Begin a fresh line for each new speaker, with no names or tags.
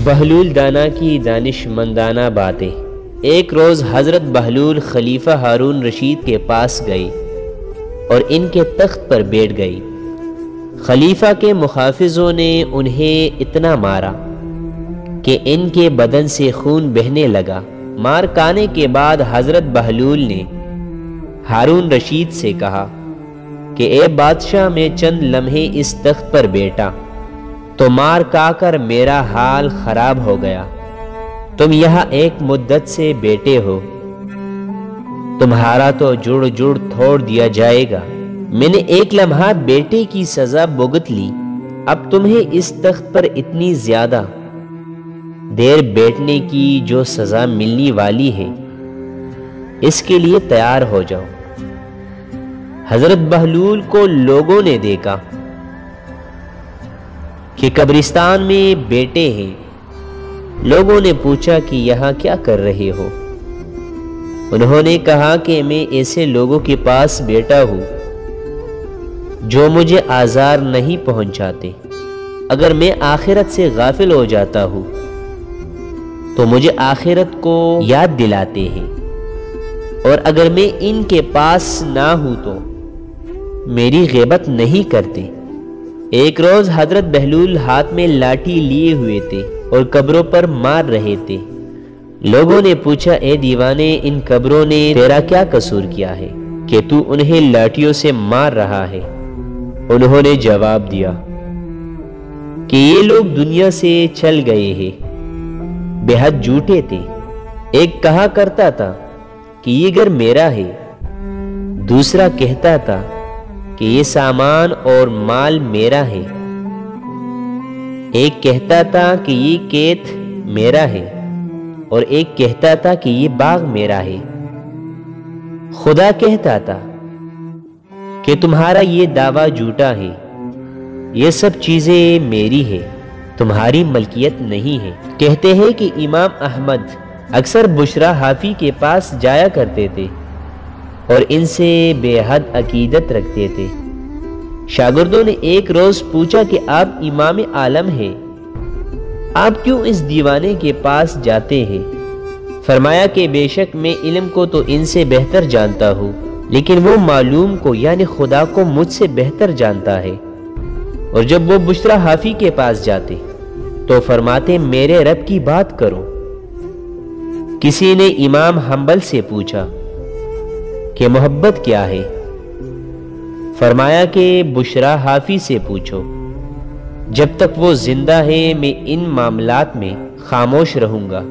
بہلول دانا کی دانش مندانہ باتیں۔ ایک روز حضرت بہلول خلیفہ ہارون رشید کے پاس گئی اور ان کے تخت پر بیٹھ گئی۔ خلیفہ کے محافظوں نے انہیں اتنا مارا کہ ان کے بدن سے خون بہنے لگا۔ مار کھانے کے بعد حضرت بہلول نے ہارون رشید سے کہا کہ اے بادشاہ، میں چند لمحے اس تخت پر بیٹھا تو مار کھا کر میرا حال خراب ہو گیا۔ تم یہاں ایک مدت سے بیٹھے ہو، تمہارا تو جڑ جڑ توڑ دیا جائے گا۔ میں نے ایک لمحہ بیٹے کی سزا بھگت لی، اب تمہیں اس تخت پر اتنی زیادہ دیر بیٹھنے کی جو سزا ملنے والی ہے، اس کے لیے تیار ہو جاؤ۔ حضرت بہلول کو لوگوں نے دیکھا کہ قبرستان میں بیٹے ہیں۔ لوگوں نے پوچھا کہ یہاں کیا کر رہے ہو؟ انہوں نے کہا کہ میں ایسے لوگوں کے پاس بیٹھا ہوں جو مجھے آزار نہیں پہنچاتے۔ اگر میں آخرت سے غافل ہو جاتا ہوں تو مجھے آخرت کو یاد دلاتے ہیں، اور اگر میں ان کے پاس نہ ہوں تو میری غیبت نہیں کرتے۔ ایک روز حضرت بہلول ہاتھ میں لاٹھی لیے ہوئے تھے اور قبروں پر مار رہے تھے۔ لوگوں نے پوچھا، اے دیوانے، ان قبروں نے تیرا کیا قصور کیا ہے کہ تو انہیں لاٹھیوں سے مار رہا ہے؟ انہوں نے جواب دیا کہ یہ لوگ دنیا سے چل گئے ہیں، بے حد جھوٹے تھے۔ ایک کہا کرتا تھا کہ یہ گھر میرا ہے، دوسرا کہتا تھا کہ یہ سامان اور مال میرا ہے، ایک کہتا تھا کہ یہ کھیت میرا ہے، اور ایک کہتا تھا کہ یہ باغ میرا ہے۔ خدا کہتا تھا کہ تمہارا یہ دعویٰ جھوٹا ہے، یہ سب چیزیں میری ہے، تمہاری ملکیت نہیں ہے۔ کہتے ہیں کہ امام احمد اکثر بشرا حافی کے پاس جایا کرتے تھے اور ان سے بے حد عقیدت رکھتے تھے۔ شاگردوں نے ایک روز پوچھا کہ آپ امام عالم ہیں، آپ کیوں اس دیوانے کے پاس جاتے ہیں؟ فرمایا کہ بے شک میں علم کو تو ان سے بہتر جانتا ہوں، لیکن وہ معلوم کو یعنی خدا کو مجھ سے بہتر جانتا ہے۔ اور جب وہ بشرا حافی کے پاس جاتے تو فرماتے، میرے رب کی بات کرو۔ کسی نے امام حنبل سے پوچھا کہ محبت کیا ہے؟ فرمایا کہ بشرا حافی سے پوچھو۔ جب تک وہ زندہ ہے میں ان معاملات میں خاموش رہوں گا۔